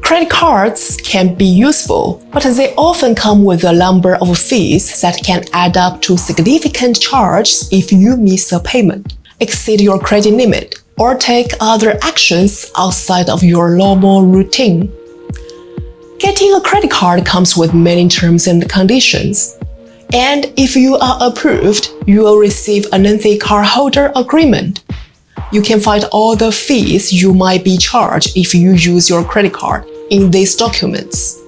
Credit cards can be useful, but they often come with a number of fees that can add up to significant charges if you miss a payment, exceed your credit limit, or take other actions outside of your normal routine. Getting a credit card comes with many terms and conditions. And if you are approved, you will receive a lengthy cardholder agreement. You can find all the fees you might be charged if you use your credit card in these documents.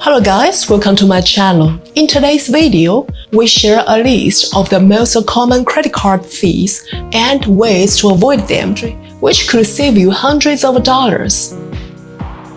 Hello guys, welcome to my channel. In today's video, we share a list of the most common credit card fees and ways to avoid them, which could save you hundreds of dollars.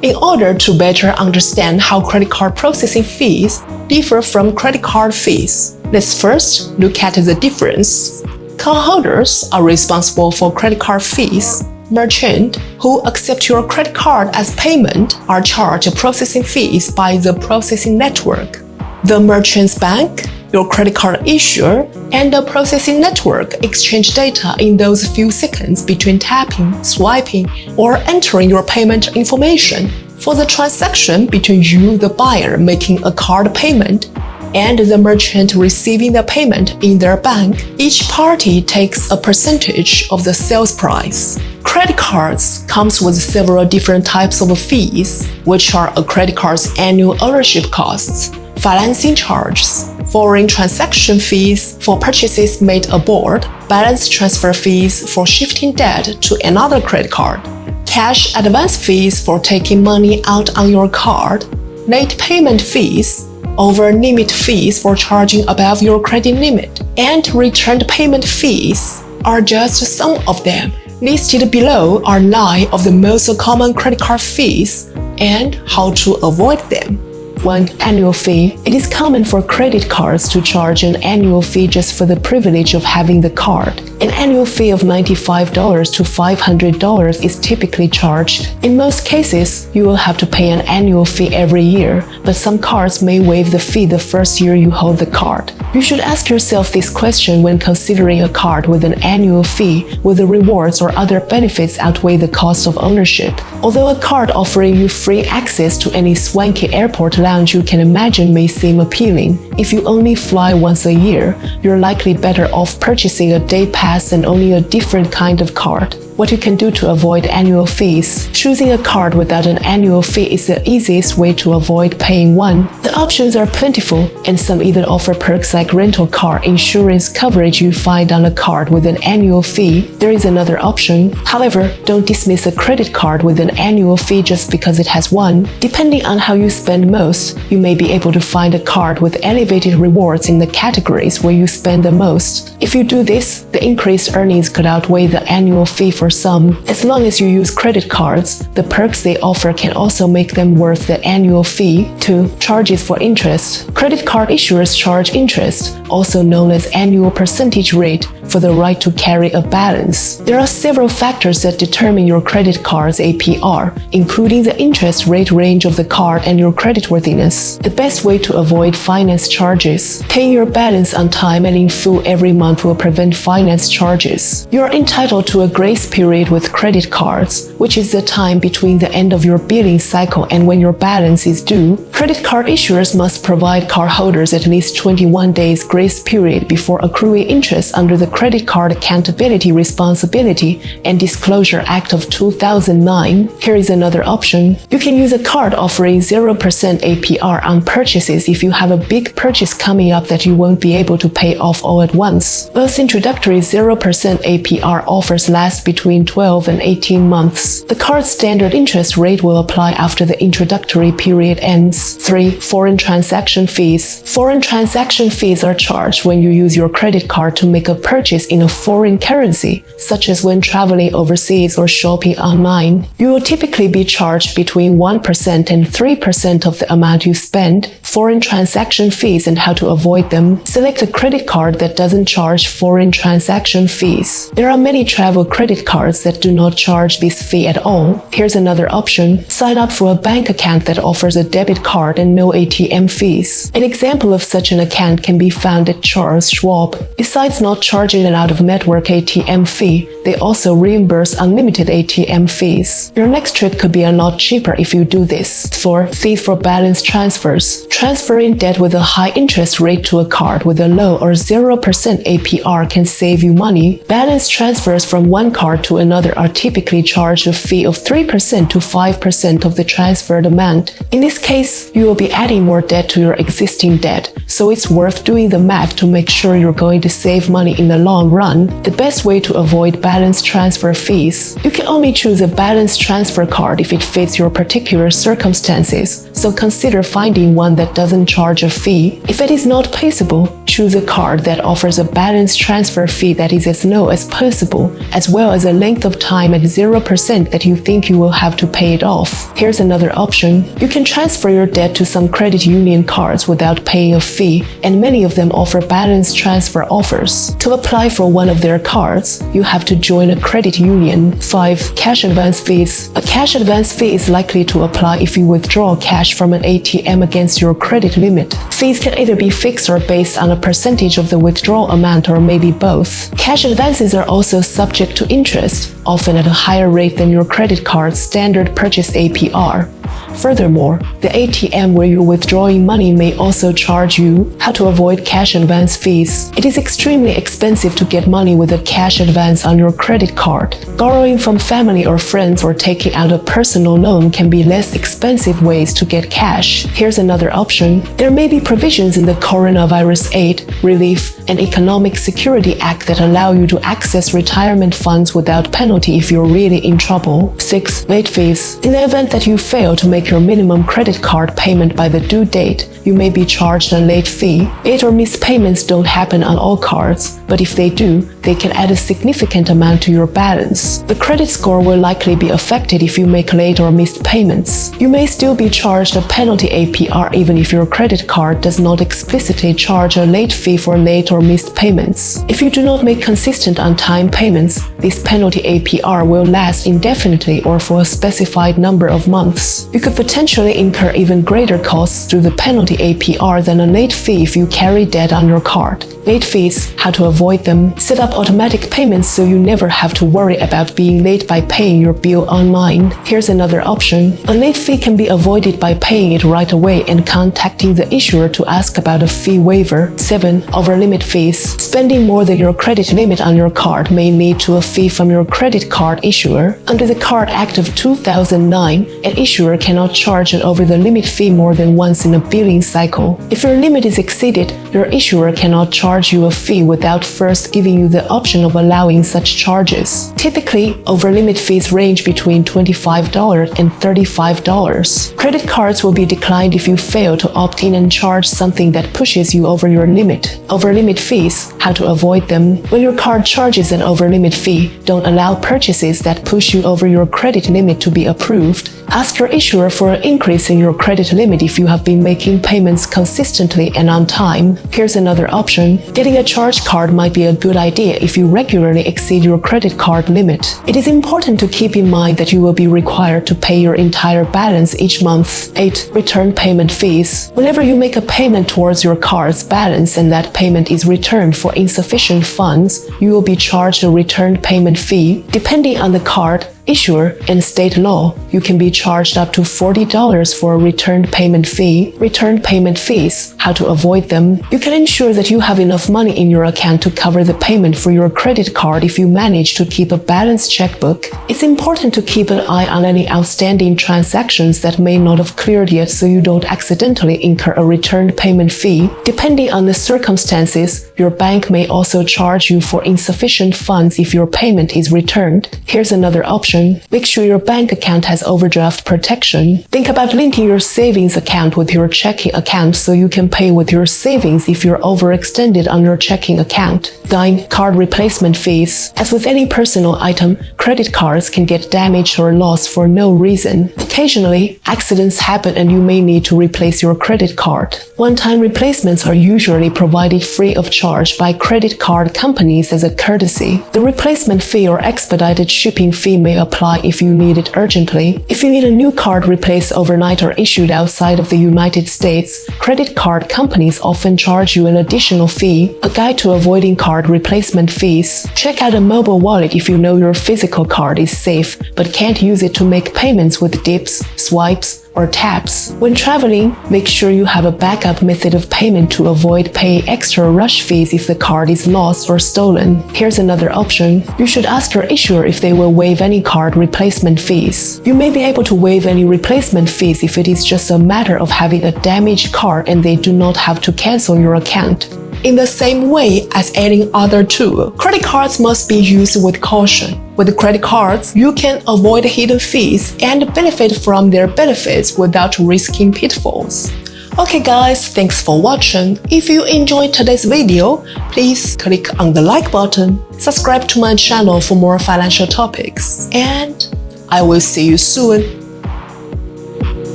In order to better understand how credit card processing fees differ from credit card fees, let's first look at the difference. Cardholders are responsible for credit card fees. Merchants who accept your credit card as payment are charged processing fees by the processing network. The merchant's bank, your credit card issuer, and the processing network exchange data in those few seconds between tapping, swiping, or entering your payment information. For the transaction between you, the buyer, making a card payment, and the merchant receiving the payment in their bank, each party takes a percentage of the sales price. Credit cards comes with several different types of fees, which are a credit card's annual ownership costs, financing charges, foreign transaction fees for purchases made abroad, balance transfer fees for shifting debt to another credit card, cash advance fees for taking money out on your card, late payment fees, over-limit fees for charging above your credit limit, and returned payment fees are just some of them. Listed below are 9 of the most common credit card fees and how to avoid them. 1. Annual fee. It is common for credit cards to charge an annual fee just for the privilege of having the card. An annual fee of $95 to $500 is typically charged. In most cases, you will have to pay an annual fee every year, but some cards may waive the fee the first year you hold the card. You should ask yourself this question when considering a card with an annual fee. Will the rewards or other benefits outweigh the cost of ownership? Although a card offering you free access to any swanky airport lounge you can imagine may seem appealing, if you only fly once a year, you're likely better off purchasing a day pass and only a different kind of card. What you can do to avoid annual fees. Choosing a card without an annual fee is the easiest way to avoid paying one. The options are plentiful, and some even offer perks like rental car insurance coverage you find on a card with an annual fee. There is another option. However, don't dismiss a credit card with an annual fee just because it has one. Depending on how you spend most, you may be able to find a card with elevated rewards in the categories where you spend the most. If you do this, the increased earnings could outweigh the annual fee for some. As long as you use credit cards, the perks they offer can also make them worth the annual fee. 2. Charges for interest. Credit card issuers charge interest, also known as annual percentage rate, for the right to carry a balance. There are several factors that determine your credit card's APR, including the interest rate range of the card and your creditworthiness. The best way to avoid finance charges. Paying your balance on time and in full every month will prevent finance charges. You are entitled to a grace period with credit cards, which is the time between the end of your billing cycle and when your balance is due. Credit card issuers must provide cardholders at least 21 days grace period before accruing interest under the Credit Card Accountability Responsibility and Disclosure Act of 2009. Here is another option. You can use a card offering 0% APR on purchases if you have a big purchase coming up that you won't be able to pay off all at once. Most introductory 0% APR offers last between 12 and 18 months. The card's standard interest rate will apply after the introductory period ends. 3. Foreign transaction fees. Foreign transaction fees are charged when you use your credit card to make a purchase in a foreign currency, such as when traveling overseas or shopping online. You will typically be charged between 1% and 3% of the amount you spend. Foreign transaction fees and how to avoid them. Select a credit card that doesn't charge foreign transaction fees. There are many travel credit cards that do not charge this fee at all. Here's another option. Sign up for a bank account that offers a debit card and no ATM fees. An example of such an account can be found found at Charles Schwab. Besides not charging an out-of-network ATM fee, they also reimburse unlimited ATM fees. Your next trip could be a lot cheaper if you do this. 4. Fees for balance transfers. Transferring debt with a high interest rate to a card with a low or 0% APR can save you money. Balance transfers from one card to another are typically charged a fee of 3% to 5% of the transferred amount. In this case, you will be adding more debt to your existing debt, so it's worth doing the math to make sure you're going to save money in the long run. The best way to avoid balance transfer fees. You can only choose a balance transfer card if it fits your particular circumstances, so consider finding one that doesn't charge a fee. If it is not possible, choose a card that offers a balance transfer fee that is as low as possible, as well as a length of time at 0% that you think you will have to pay it off. Here's another option. You can transfer your debt to some credit union cards without paying a fee, and many of them offer balance transfer offers. To apply for one of their cards, you have to join a credit union. 5. Cash advance fees. A cash advance fee is likely to apply if you withdraw cash from an ATM against your credit limit. Fees can either be fixed or based on a percentage of the withdrawal amount, or maybe both. Cash advances are also subject to interest, often at a higher rate than your credit card's standard purchase APR. Furthermore, the ATM where you're withdrawing money may also charge you. How to avoid cash advance fees. It is extremely expensive to get money with a cash advance on your credit card. Borrowing from family or friends or taking out a personal loan can be less expensive ways to get cash. Here's another option. There may be provisions in the Coronavirus Aid, Relief, and Economic Security Act that allow you to access retirement funds without penalty if you're really in trouble. 6. Late fees. In the event that you fail to make your minimum credit card payment by the due date, you may be charged a late fee. Late or missed payments don't happen on all cards, but if they do, they can add a significant amount to your balance. The credit score will likely be affected if you make late or missed payments. You may still be charged a penalty APR even if your credit card does not explicitly charge a late fee for late or missed payments. If you do not make consistent on-time payments, this penalty APR will last indefinitely or for a specified number of months. You could potentially incur even greater costs through the penalty APR than a late fee if you carry debt on your card. Late fees. How to avoid them. Set up automatic payments so you never have to worry about being late by paying your bill online. Here's another option. A late fee can be avoided by paying it right away and contacting the issuer to ask about a fee waiver. 7. Over-limit fees. Spending more than your credit limit on your card may lead to a fee from your credit card issuer. Under the Card Act of 2009, an issuer cannot charge an over-the-limit fee more than once in a billing cycle. If your limit is exceeded, your issuer cannot charge you a fee without first giving you the option of allowing such charges. Typically, over-limit fees range between $25 and $35. Credit cards will be declined if you fail to opt in and charge something that pushes you over your limit. Over-limit fees. How to avoid them. When your card charges an over-limit fee, don't allow purchases that push you over your credit limit to be approved. Ask your issuer for an increase in your credit limit if you have been making payments consistently and on time. Here's another option. Getting a charge card might be a good idea if you regularly exceed your credit card limit. It is important to keep in mind that you will be required to pay your entire balance each month. 8. Return payment fees. Whenever you make a payment towards your card's balance and that payment is returned for insufficient funds, you will be charged a return payment fee. Depending on the card, issuer, and state law, you can be charged up to $40 for a returned payment fee. Returned payment fees. How to avoid them. You can ensure that you have enough money in your account to cover the payment for your credit card if you manage to keep a balanced checkbook. It's important to keep an eye on any outstanding transactions that may not have cleared yet so you don't accidentally incur a returned payment fee. Depending on the circumstances, your bank may also charge you for insufficient funds if your payment is returned. Here's another option. Make sure your bank account has overdraft protection. Think about linking your savings account with your checking account so you can pay with your savings if you're overextended on your checking account. 9. Card replacement fees. As with any personal item, credit cards can get damaged or lost for no reason. Occasionally, accidents happen and you may need to replace your credit card. One-time replacements are usually provided free of charge by credit card companies as a courtesy. The replacement fee or expedited shipping fee may apply if you need it urgently. If you need a new card replaced overnight or issued outside of the United States, credit card companies often charge you an additional fee. A guide to avoiding card replacement fees. Check out a mobile wallet if you know your physical card is safe but can't use it to make payments with dips, swipes, or taps. When traveling, make sure you have a backup method of payment to avoid paying extra rush fees if the card is lost or stolen. Here's another option. You should ask your issuer if they will waive any card replacement fees. You may be able to waive any replacement fees if it is just a matter of having a damaged card and they do not have to cancel your account. In the same way as any other tool, credit cards must be used with caution. With credit cards, you can avoid hidden fees and benefit from their benefits without risking pitfalls. Okay guys, thanks for watching. If you enjoyed today's video, please click on the like button, subscribe to my channel for more financial topics, and I will see you soon.